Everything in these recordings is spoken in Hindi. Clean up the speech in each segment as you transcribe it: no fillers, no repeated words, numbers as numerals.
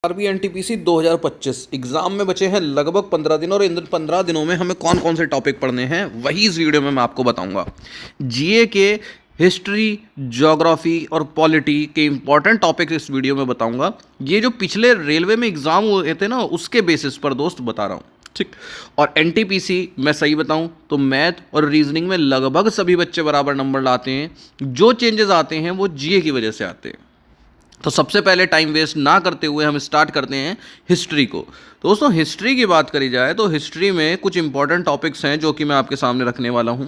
आरबी एनटीपीसी 2025 एग्जाम में बचे हैं लगभग 15 दिन और इन 15 दिनों में हमें कौन कौन से टॉपिक पढ़ने हैं वही इस वीडियो में मैं आपको बताऊंगा। जीए के हिस्ट्री, ज्योग्राफी और पॉलिटी के इंपॉर्टेंट टॉपिक इस वीडियो में बताऊंगा। ये जो पिछले रेलवे में एग्जाम हुए थे ना, उसके बेसिस पर दोस्त बता रहा हूँ, ठीक। और एनटीपीसी मैं सही बताऊं तो मैथ और रीजनिंग में लगभग सभी बच्चे बराबर नंबर लाते हैं। जो चेंजेस आते हैं वो जीए की वजह से आते हैं। तो सबसे पहले टाइम वेस्ट ना करते हुए हम स्टार्ट करते हैं हिस्ट्री को। दोस्तों, हिस्ट्री की बात करी जाए तो हिस्ट्री में कुछ इंपॉर्टेंट टॉपिक्स हैं जो कि मैं आपके सामने रखने वाला हूं।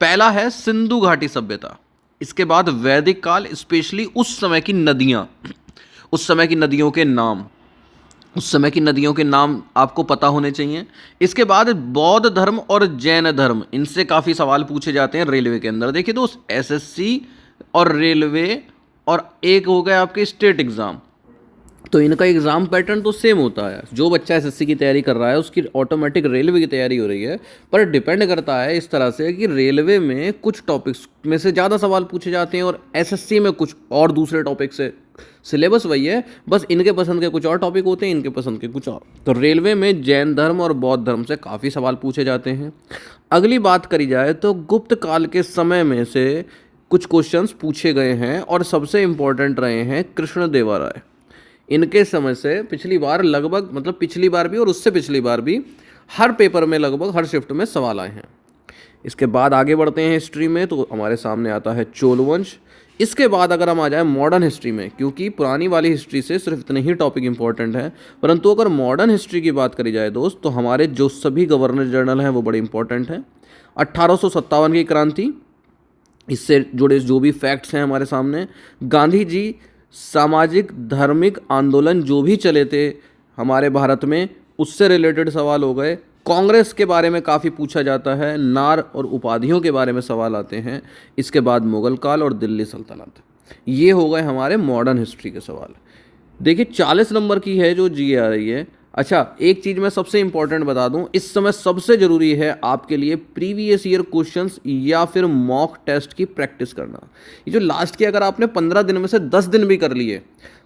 पहला है सिंधु घाटी सभ्यता, इसके बाद वैदिक काल, स्पेशली उस समय की नदियां, उस समय की नदियों के नाम, उस समय की नदियों के नाम आपको पता होने चाहिए। इसके बाद बौद्ध धर्म और जैन धर्म, इनसे काफ़ी सवाल पूछे जाते हैं रेलवे के अंदर। देखिए दोस्त, एसएससी और रेलवे और एक हो गया आपके स्टेट एग्ज़ाम, तो इनका एग्ज़ाम पैटर्न तो सेम होता है। जो बच्चा एसएससी की तैयारी कर रहा है उसकी ऑटोमेटिक रेलवे की तैयारी हो रही है, पर डिपेंड करता है इस तरह से कि रेलवे में कुछ टॉपिक्स में से ज़्यादा सवाल पूछे जाते हैं और एसएससी में कुछ और दूसरे टॉपिक से। सिलेबस वही है, बस इनके पसंद के कुछ और टॉपिक होते हैं, इनके पसंद के कुछ और। तो रेलवे में जैन धर्म और बौद्ध धर्म से काफ़ी सवाल पूछे जाते हैं। अगली बात करी जाए तो गुप्त काल के समय में से कुछ क्वेश्चंस पूछे गए हैं और सबसे इंपॉर्टेंट रहे हैं कृष्णदेवराय। इनके समय से पिछली बार लगभग, मतलब पिछली बार भी और उससे पिछली बार भी, हर पेपर में लगभग हर शिफ्ट में सवाल आए हैं। इसके बाद आगे बढ़ते हैं हिस्ट्री में, तो हमारे सामने आता है चोल वंश। इसके बाद अगर हम आ जाए मॉडर्न हिस्ट्री में, क्योंकि पुरानी वाली हिस्ट्री से सिर्फ इतने ही टॉपिक इंपॉर्टेंट हैं, परंतु अगर मॉडर्न हिस्ट्री की बात करी जाए दोस्त, तो हमारे जो सभी गवर्नर जनरल हैं वो बड़े इंपॉर्टेंट हैं। 1857 की क्रांति, इससे जुड़े जो भी फैक्ट्स हैं हमारे सामने। गांधी जी, सामाजिक धार्मिक आंदोलन जो भी चले थे हमारे भारत में, उससे रिलेटेड सवाल हो गए। कांग्रेस के बारे में काफ़ी पूछा जाता है, नार और उपाधियों के बारे में सवाल आते हैं। इसके बाद मुगल काल और दिल्ली सल्तनत, ये हो गए हमारे मॉडर्न हिस्ट्री के सवाल। देखिए 40 नंबर की है जो जीए आ रही है। अच्छा, एक चीज़ मैं सबसे इंपॉर्टेंट बता दूं, इस समय सबसे ज़रूरी है आपके लिए प्रीवियस ईयर क्वेश्चंस या फिर मॉक टेस्ट की प्रैक्टिस करना। ये जो लास्ट के अगर आपने 15 दिन में से 10 दिन भी कर लिए,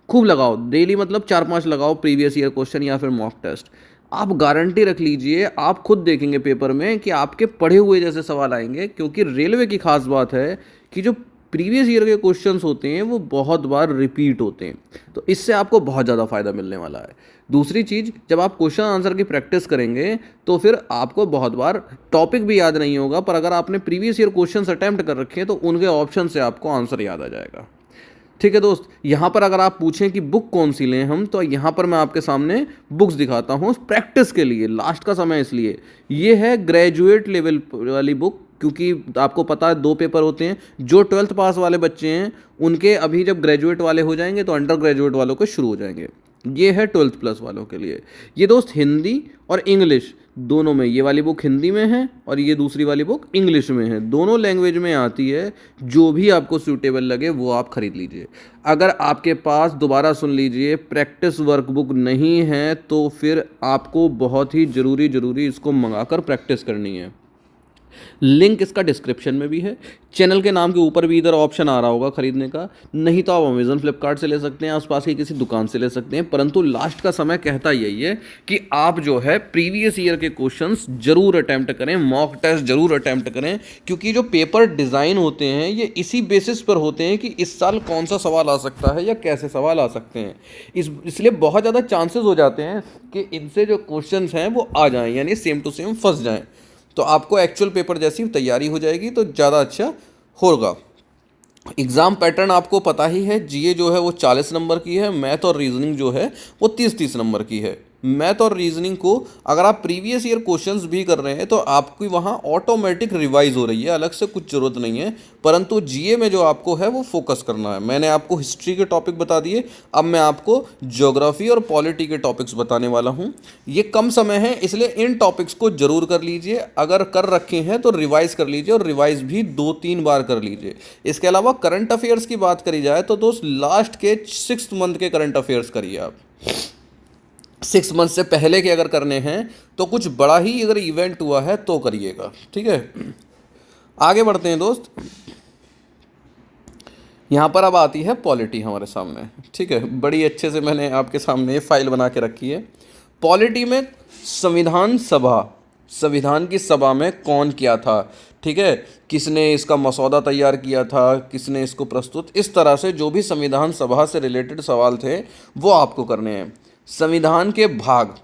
खूब लगाओ डेली, मतलब 4-5 लगाओ प्रीवियस ईयर क्वेश्चन या फिर मॉक टेस्ट। आप गारंटी रख लीजिए, आप खुद देखेंगे पेपर में कि आपके पढ़े हुए जैसे सवाल आएंगे। क्योंकि रेलवे की खास बात है कि जो प्रीवियस ईयर के क्वेश्चंस होते हैं वो बहुत बार रिपीट होते हैं, तो इससे आपको बहुत ज़्यादा फायदा मिलने वाला है। दूसरी चीज़, जब आप क्वेश्चन आंसर की प्रैक्टिस करेंगे तो फिर आपको बहुत बार टॉपिक भी याद नहीं होगा, पर अगर आपने प्रीवियस ईयर क्वेश्चंस अटैम्प्ट कर रखे हैं तो उनके ऑप्शन से आपको आंसर याद आ जाएगा। ठीक है दोस्त, यहाँ पर अगर आप पूछें कि बुक कौन सी लें हम, तो यहाँ पर मैं आपके सामने बुक्स दिखाता हूँ प्रैक्टिस के लिए। लास्ट का समय इसलिए, ये है ग्रेजुएट लेवल वाली बुक, क्योंकि आपको पता है 2 पेपर होते हैं। जो 12th पास वाले बच्चे हैं उनके अभी जब ग्रेजुएट वाले हो जाएंगे तो अंडर ग्रेजुएट वालों के शुरू हो जाएंगे। ये है 12th प्लस वालों के लिए। ये दोस्त हिंदी और इंग्लिश दोनों में, ये वाली बुक हिंदी में है और ये दूसरी वाली बुक इंग्लिश में है, दोनों लैंग्वेज में आती है। जो भी आपको सूटेबल लगे वो आप खरीद लीजिए। अगर आपके पास, दोबारा सुन लीजिए, प्रैक्टिस वर्कबुक नहीं है तो फिर आपको बहुत ही ज़रूरी इसको मंगाकर प्रैक्टिस करनी है। लिंक इसका डिस्क्रिप्शन में भी है, चैनल के नाम के ऊपर भी इधर ऑप्शन आ रहा होगा खरीदने का। नहीं तो आप अमेजन, फ्लिपकार्ट से ले सकते हैं, आसपास की किसी दुकान से ले सकते हैं। परंतु लास्ट का समय कहता यही है कि आप जो है प्रीवियस ईयर के क्वेश्चंस जरूर अटैम्प्ट करें, मॉक टेस्ट जरूर अटैम्प्ट करें, क्योंकि जो पेपर डिज़ाइन होते हैं ये इसी बेसिस पर होते हैं कि इस साल कौन सा सवाल आ सकता है या कैसे सवाल आ सकते हैं। इसलिए बहुत ज़्यादा चांसेस हो जाते हैं कि इनसे जो क्वेश्चन हैं वो आ जाएँ, यानी सेम टू सेम फंस जाएँ। तो आपको एक्चुअल पेपर जैसी तैयारी हो जाएगी तो ज़्यादा अच्छा होगा। एग्ज़ाम पैटर्न आपको पता ही है, जीए जो है वो 40 नंबर की है, मैथ और रीजनिंग जो है वो 30-30 नंबर की है। मैथ और रीजनिंग को अगर आप प्रीवियस ईयर क्वेश्चंस भी कर रहे हैं तो आपकी वहाँ ऑटोमेटिक रिवाइज हो रही है, अलग से कुछ ज़रूरत नहीं है। परंतु जीए में जो आपको है वो फोकस करना है। मैंने आपको हिस्ट्री के टॉपिक बता दिए, अब मैं आपको ज्योग्राफी और पॉलिटी के टॉपिक्स बताने वाला हूँ। ये कम समय है, इसलिए इन टॉपिक्स को जरूर कर लीजिए। अगर कर रखे हैं तो रिवाइज कर लीजिए, और रिवाइज भी 2-3 बार कर लीजिए। इसके अलावा करंट अफेयर्स की बात करी जाए तो दोस्त, लास्ट के 6th मंथ के करंट अफेयर्स करिए आप। 6 मंथ से पहले के अगर करने हैं तो कुछ बड़ा ही अगर इवेंट हुआ है तो करिएगा, ठीक है। आगे बढ़ते हैं दोस्त। यहाँ पर अब आती है पॉलिटी हमारे सामने, ठीक है। बड़ी अच्छे से मैंने आपके सामने ये फाइल बना के रखी है। पॉलिटी में संविधान सभा, संविधान की सभा में कौन किया था, ठीक है, किसने इसका मसौदा तैयार किया था, किसने इसको प्रस्तुत, इस तरह से जो भी संविधान सभा से रिलेटेड सवाल थे वो आपको करने हैं। संविधान के भाग,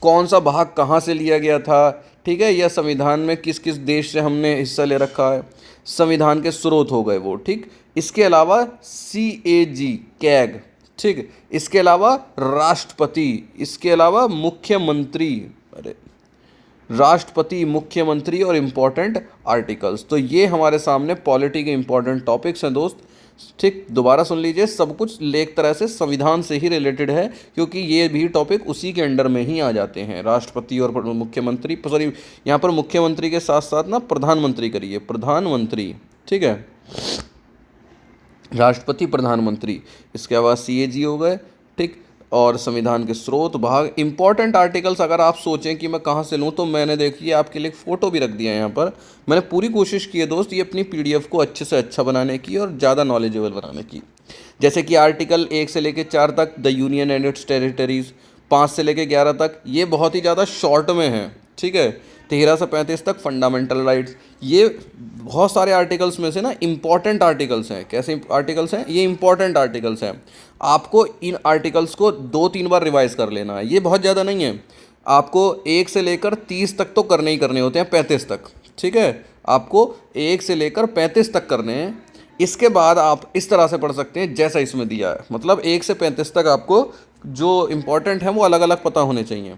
कौन सा भाग कहाँ से लिया गया था, ठीक है, या संविधान में किस किस देश से हमने हिस्सा ले रखा है, संविधान के स्रोत हो गए वो, ठीक। इसके अलावा CAG कैग, ठीक। इसके अलावा राष्ट्रपति, इसके अलावा मुख्यमंत्री, अरे राष्ट्रपति, मुख्यमंत्री और इम्पोर्टेंट आर्टिकल्स। तो ये हमारे सामने पॉलिटी के इम्पोर्टेंट टॉपिक्स हैं दोस्त, ठीक। दोबारा सुन लीजिए, सब कुछ एक तरह से संविधान से ही रिलेटेड है, क्योंकि ये भी टॉपिक उसी के अंडर में ही आ जाते हैं। राष्ट्रपति और मुख्यमंत्री, सॉरी यहाँ पर मुख्यमंत्री के साथ साथ ना प्रधानमंत्री करिए, प्रधानमंत्री, ठीक है, राष्ट्रपति, प्रधानमंत्री। इसके बाद CAG हो गए, ठीक। और संविधान के स्रोत, भाग, इंपॉर्टेंट आर्टिकल्स अगर आप सोचें कि मैं कहाँ से लूँ, तो मैंने देखिए आपके लिए एक फ़ोटो भी रख दिया है यहाँ पर। मैंने पूरी कोशिश की है दोस्त ये अपनी PDF को अच्छे से अच्छा बनाने की और ज़्यादा नॉलेजेबल बनाने की। जैसे कि आर्टिकल 1 से लेकर 4 तक the union and it's territories, 5 से लेकर 11 तक ये बहुत ही ज़्यादा शॉर्ट में है, ठीक है। 13 से 35 तक फंडामेंटल राइट्स। ये बहुत सारे आर्टिकल्स में से ना इम्पॉर्टेंट आर्टिकल्स हैं। कैसे आर्टिकल्स हैं ये? इम्पॉर्टेंट आर्टिकल्स हैं। आपको इन आर्टिकल्स को 2-3 बार रिवाइज कर लेना है, ये बहुत ज़्यादा नहीं है। आपको 1 से लेकर 30 तक तो करने ही करने होते हैं, 35 तक, ठीक है। आपको 1 से लेकर 35 तक करने हैं। इसके बाद आप इस तरह से पढ़ सकते हैं जैसा इसमें दिया है, मतलब 1 से 35 तक आपको जो इम्पोर्टेंट है वो अलग अलग पता होने चाहिए।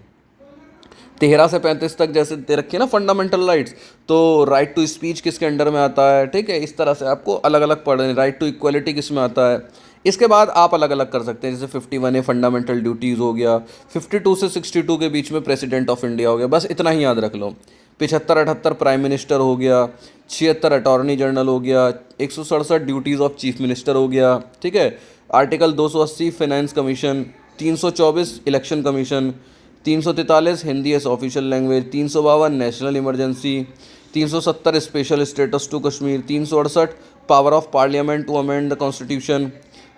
13 से 35 तक जैसे दे रखी है ना फंडामेंटल राइट्स, तो राइट टू स्पीच किसके अंडर में आता है, ठीक है। इस तरह से आपको अलग अलग पढ़ने, राइट टू इक्वलिटी किस में आता है। इसके बाद आप अलग अलग कर सकते हैं, जैसे 51A फंडामेंटल ड्यूटीज़ हो गया, 52 से 62 के बीच में प्रेसिडेंट ऑफ इंडिया हो गया, बस इतना ही याद रख लो। 75-78 प्राइम मिनिस्टर हो गया, 76 अटॉर्नी जनरल हो गया, 167 ड्यूटीज़ ऑफ चीफ मिनिस्टर हो गया, ठीक है। Article 280 finance commission, 324 election commission, 343 Hindi as official language, 352 national emergency, 370 special status to Kashmir, 368 power of parliament to amend the constitution,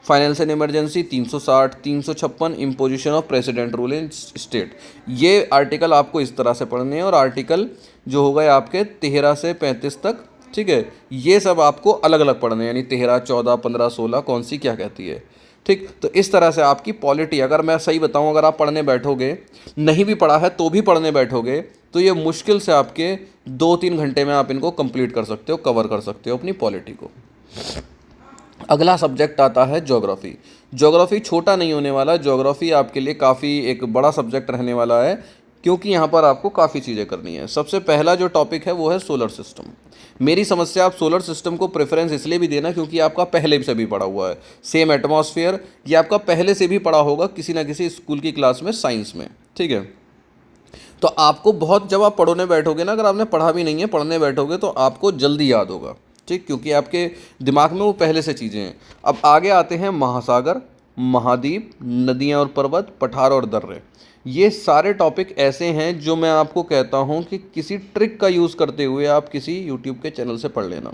finance and emergency 360, 356 imposition of president rule in state. ये आर्टिकल आपको इस तरह से पढ़ने हैं। और आर्टिकल जो हो गए आपके 13 से 35 तक, ठीक है, ये सब आपको अलग अलग पढ़ने हैं, यानी 13, 14, 15, 16 कौन सी क्या कहती है, ठीक। तो इस तरह से आपकी पॉलिटी, अगर मैं सही बताऊं, अगर आप पढ़ने बैठोगे, नहीं भी पढ़ा है तो भी पढ़ने बैठोगे, तो ये मुश्किल से आपके 2-3 घंटे में आप इनको कंप्लीट कर सकते हो, कवर कर सकते हो अपनी पॉलिटी को। अगला सब्जेक्ट आता है ज्योग्राफी। ज्योग्राफी छोटा नहीं होने वाला, ज्योग्राफी आपके लिए काफ़ी एक बड़ा सब्जेक्ट रहने वाला है, क्योंकि यहाँ पर आपको काफ़ी चीज़ें करनी है। सबसे पहला जो टॉपिक है वो है सोलर सिस्टम। मेरी समझ से आप सोलर सिस्टम को प्रेफरेंस इसलिए भी देना क्योंकि आपका पहले से भी पढ़ा हुआ है, सेम एटमॉस्फेयर, ये आपका पहले से भी पढ़ा होगा किसी ना किसी स्कूल की क्लास में, साइंस में, ठीक है। तो आपको बहुत, जब आप पढ़ने बैठोगे ना, अगर आपने पढ़ा भी नहीं है, पढ़ने बैठोगे तो आपको जल्दी याद होगा, ठीक, क्योंकि आपके दिमाग में वो पहले से चीज़ें हैं। अब आगे आते हैं महासागर, महाद्वीप, नदियाँ और पर्वत, पठार और दर्रे। ये सारे टॉपिक ऐसे हैं जो मैं आपको कहता हूँ कि किसी ट्रिक का यूज़ करते हुए आप किसी यूट्यूब के चैनल से पढ़ लेना।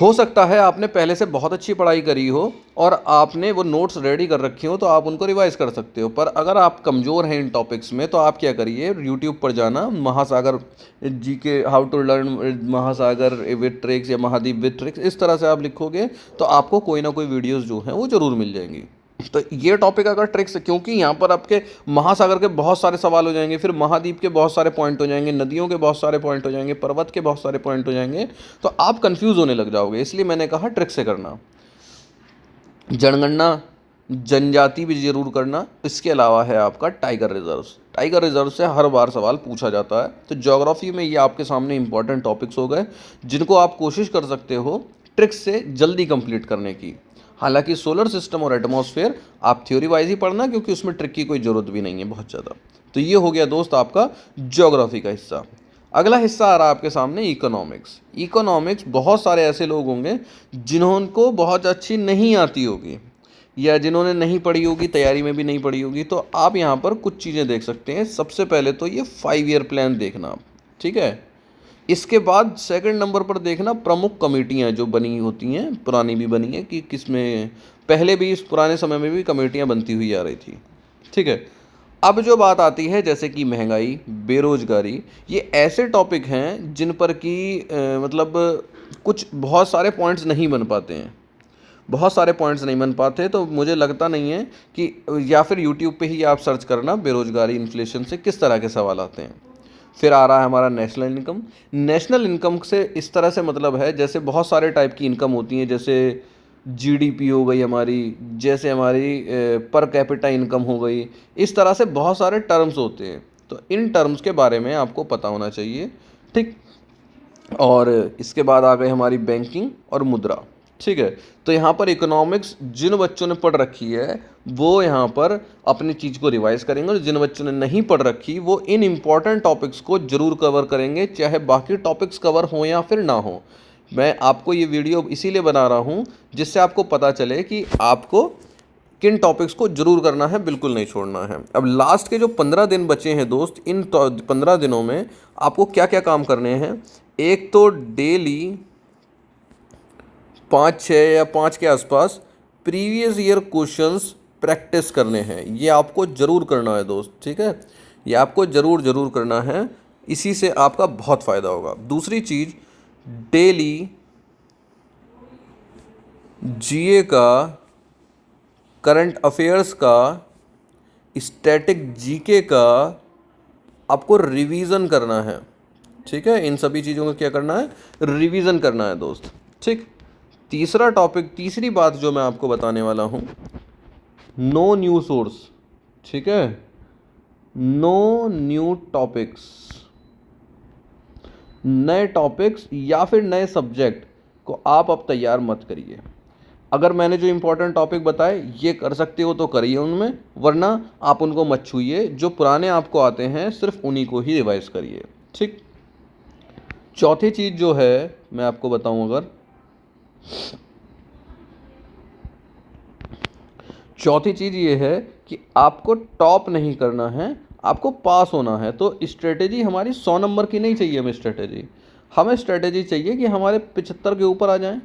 हो सकता है आपने पहले से बहुत अच्छी पढ़ाई करी हो और आपने वो नोट्स रेडी कर रखे हो, तो आप उनको रिवाइज कर सकते हो। पर अगर आप कमज़ोर हैं इन टॉपिक्स में, तो आप क्या करिए, यूट्यूब पर जाना, महासागर जी के हाउ टू लर्न महासागर विद ट्रिक्स या महाद्वीप विद ट्रिक्स, इस तरह से आप लिखोगे तो आपको कोई ना कोई वीडियोज़ जो हैं वो ज़रूर मिल जाएंगी। तो ये टॉपिक अगर ट्रिक्स, क्योंकि यहाँ पर आपके महासागर के बहुत सारे सवाल हो जाएंगे, फिर महाद्वीप के बहुत सारे पॉइंट हो जाएंगे, नदियों के बहुत सारे पॉइंट हो जाएंगे, पर्वत के बहुत सारे पॉइंट हो जाएंगे, तो आप कंफ्यूज होने लग जाओगे। इसलिए मैंने कहा ट्रिक से करना। जनगणना, जनजाति भी जरूर करना। इसके अलावा है आपका टाइगर रिजर्व। टाइगर रिजर्व से हर बार सवाल पूछा जाता है। तो ज्योग्राफी में ये आपके सामने इंपॉर्टेंट टॉपिक्स हो गए जिनको आप कोशिश कर सकते हो ट्रिक्स से जल्दी कंप्लीट करने की। हालांकि सोलर सिस्टम और एटमॉस्फेयर आप थ्योरी वाइज ही पढ़ना, क्योंकि उसमें ट्रिक की कोई ज़रूरत भी नहीं है बहुत ज़्यादा। तो ये हो गया दोस्त आपका ज्योग्राफी का हिस्सा। अगला हिस्सा आ रहा है आपके सामने इकोनॉमिक्स। इकोनॉमिक्स बहुत सारे ऐसे लोग होंगे जिन्होंने बहुत अच्छी नहीं आती होगी या जिन्होंने नहीं पढ़ी होगी, तैयारी में भी नहीं पढ़ी होगी, तो आप यहाँ पर कुछ चीज़ें देख सकते हैं। सबसे पहले तो ये 5 ईयर प्लान देखना आप, ठीक है। इसके बाद सेकंड नंबर पर देखना प्रमुख कमेटियाँ जो बनी होती हैं, पुरानी भी बनी है कि किसमें, पहले भी इस पुराने समय में भी कमेटियाँ बनती हुई आ रही थी, ठीक है। अब जो बात आती है जैसे कि महंगाई, बेरोजगारी, ये ऐसे टॉपिक हैं जिन पर कि मतलब कुछ बहुत सारे पॉइंट्स नहीं बन पाते हैं, बहुत सारे पॉइंट्स नहीं बन पाते, तो मुझे लगता नहीं है कि, या फिर यूट्यूब पे ही आप सर्च करना बेरोजगारी इन्फ्लेशन से किस तरह के सवाल आते हैं। फिर आ रहा है हमारा नेशनल इनकम। नेशनल इनकम से इस तरह से मतलब है जैसे बहुत सारे टाइप की इनकम होती हैं, जैसे जीडीपी हो गई हमारी, जैसे हमारी पर कैपिटा इनकम हो गई, इस तरह से बहुत सारे टर्म्स होते हैं, तो इन टर्म्स के बारे में आपको पता होना चाहिए, ठीक। और इसके बाद आ गई हमारी बैंकिंग और मुद्रा, ठीक है। तो यहाँ पर इकोनॉमिक्स जिन बच्चों ने पढ़ रखी है वो यहाँ पर अपनी चीज़ को रिवाइज करेंगे, और जिन बच्चों ने नहीं पढ़ रखी वो इन इम्पॉर्टेंट टॉपिक्स को जरूर कवर करेंगे, चाहे बाकी टॉपिक्स कवर हो या फिर ना हो। मैं आपको ये वीडियो इसीलिए बना रहा हूँ जिससे आपको पता चले कि आपको किन टॉपिक्स को जरूर करना है, बिल्कुल नहीं छोड़ना है। अब लास्ट के जो 15 दिन बचे हैं दोस्त, इन 15 दिनों में आपको क्या क्या काम करने हैं। एक तो डेली 5-6 या 5 के आसपास प्रीवियस ईयर क्वेश्चंस प्रैक्टिस करने हैं, ये आपको ज़रूर करना है दोस्त, ठीक है। ये आपको ज़रूर करना है, इसी से आपका बहुत फ़ायदा होगा। दूसरी चीज़, डेली जीए का, करंट अफेयर्स का, स्टैटिक जीके का आपको रिवीजन करना है, ठीक है। इन सभी चीज़ों का क्या करना है, रिवीजन करना है दोस्त, ठीक। तीसरा टॉपिक, तीसरी बात जो मैं आपको बताने वाला हूँ, नो न्यू सोर्स, ठीक है, नो न्यू टॉपिक्स, नए टॉपिक्स या फिर नए सब्जेक्ट को आप अब तैयार मत करिए। अगर मैंने जो इंपॉर्टेंट टॉपिक बताए ये कर सकते हो तो करिए उनमें, वरना आप उनको मत छूइए, जो पुराने आपको आते हैं सिर्फ उन्हीं को ही रिवाइज करिए, ठीक। चौथी चीज़ जो है मैं आपको बताऊं, अगर चौथी चीज़ ये है कि आपको टॉप नहीं करना है, आपको पास होना है। तो स्ट्रेटेजी हमारी 100 नंबर की नहीं चाहिए, हमें स्ट्रेटेजी चाहिए कि हमारे 75 के ऊपर आ जाएं,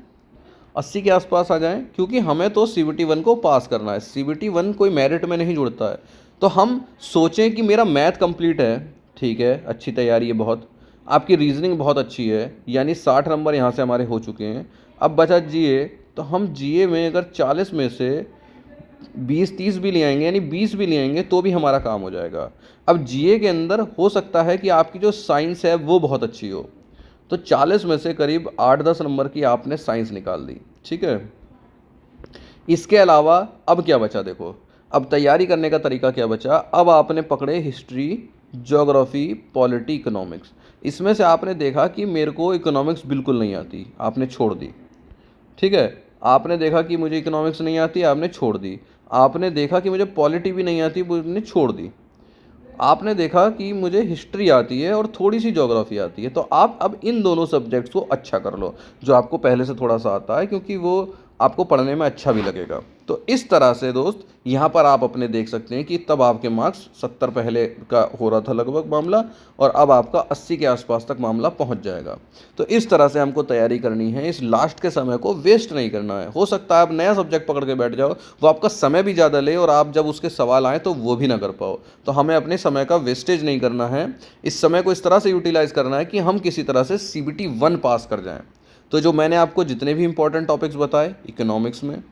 80 के आसपास आ जाएं, क्योंकि हमें तो CBT 1 को पास करना है। CBT 1 कोई मेरिट में नहीं जुड़ता है। तो हम सोचें कि मेरा मैथ कंप्लीट है, ठीक है, अच्छी तैयारी है बहुत, आपकी रीजनिंग बहुत अच्छी है, यानी 60 नंबर यहाँ से हमारे हो चुके हैं। अब बचा जीए, तो हम जीए में अगर 40 में से 20-30 भी ले आएंगे, यानी 20 भी ले आएंगे, तो भी हमारा काम हो जाएगा। अब जीए के अंदर हो सकता है कि आपकी जो साइंस है वो बहुत अच्छी हो, तो 40 में से करीब 8-10 नंबर की आपने साइंस निकाल दी, ठीक है। इसके अलावा अब क्या बचा देखो, अब तैयारी करने का तरीका क्या बचा। अब आपने पकड़े हिस्ट्री, ज्योग्राफी, पॉलिटी, इकोनॉमिक्स। इसमें से आपने देखा कि मेरे को इकोनॉमिक्स बिल्कुल नहीं आती, आपने छोड़ दी, ठीक है। आपने देखा कि मुझे इकोनॉमिक्स नहीं आती, आपने छोड़ दी। आपने देखा कि मुझे पॉलिटी भी नहीं आती, आपने छोड़ दी। आपने देखा कि मुझे हिस्ट्री आती है और थोड़ी सी ज्योग्राफी आती है, तो आप अब इन दोनों सब्जेक्ट्स को अच्छा कर लो, जो आपको पहले से थोड़ा सा आता है, क्योंकि वो आपको पढ़ने में अच्छा भी लगेगा। तो इस तरह से दोस्त यहाँ पर आप अपने देख सकते हैं कि तब आपके मार्क्स 70 पहले का हो रहा था लगभग मामला, और अब आपका 80 के आसपास तक मामला पहुँच जाएगा। तो इस तरह से हमको तैयारी करनी है, इस लास्ट के समय को वेस्ट नहीं करना है। हो सकता है आप नया सब्जेक्ट पकड़ के बैठ जाओ, वो आपका समय भी ज़्यादा ले, और आप जब उसके सवाल आएँ तो वो भी ना कर पाओ। तो हमें अपने समय का वेस्टेज नहीं करना है, इस समय को इस तरह से यूटिलाइज़ करना है कि हम किसी तरह से CBT 1 पास कर जाएँ। तो जो मैंने आपको जितने भी इंपॉर्टेंट टॉपिक्स बताए, इकोनॉमिक्स में,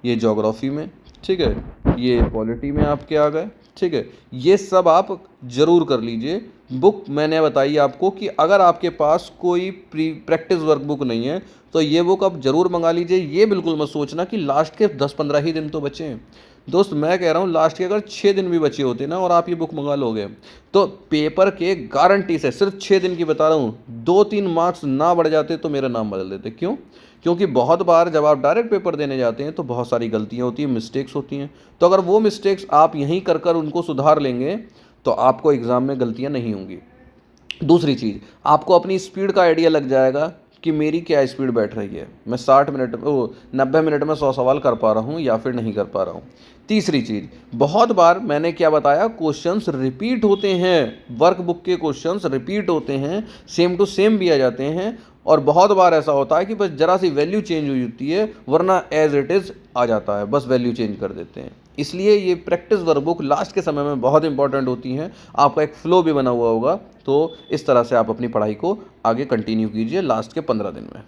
ये ज्योग्राफी में, ठीक है, ये पॉलिटी में आपके आ गए, ठीक है, ये सब आप ज़रूर कर लीजिए। बुक मैंने बताई आपको कि अगर आपके पास कोई प्रैक्टिस वर्क बुक नहीं है तो ये बुक आप ज़रूर मंगा लीजिए। ये बिल्कुल मत सोचना कि लास्ट के 10-15 ही दिन तो बचे हैं दोस्त, मैं कह रहा हूँ लास्ट के अगर 6 दिन भी बचे होते ना और आप ये बुक मंगा लोगे तो पेपर के गारंटी से, सिर्फ 6 दिन की बता रहा हूँ, 2-3 मार्क्स ना बढ़ जाते तो मेरा नाम बदल देते। क्यों? क्योंकि बहुत बार जब आप डायरेक्ट पेपर देने जाते हैं तो बहुत सारी गलतियाँ होती हैं, मिस्टेक्स होती हैं। तो अगर वो मिस्टेक्स आप यहीं कर कर उनको सुधार लेंगे तो आपको एग्ज़ाम में गलतियाँ नहीं होंगी। दूसरी चीज़, आपको अपनी स्पीड का आइडिया लग जाएगा कि मेरी क्या स्पीड बैठ रही है, मैं 90 मिनट में 100 सवाल कर पा रहा हूँ या फिर नहीं कर पा रहा हूँ। तीसरी चीज़, बहुत बार मैंने क्या बताया, क्वेश्चंस रिपीट होते हैं, वर्कबुक के क्वेश्चंस रिपीट होते हैं, सेम टू सेम भी आ जाते हैं, और बहुत बार ऐसा होता है कि बस जरा सी वैल्यू चेंज हुई होती है, वरना एज इट इज़ आ जाता है, बस वैल्यू चेंज कर देते हैं। इसलिए ये प्रैक्टिस वर्कबुक लास्ट के समय में बहुत इंपॉर्टेंट होती हैं। आपका एक फ्लो भी बना हुआ होगा, तो इस तरह से आप अपनी पढ़ाई को आगे कंटिन्यू कीजिए लास्ट के 15 दिन में।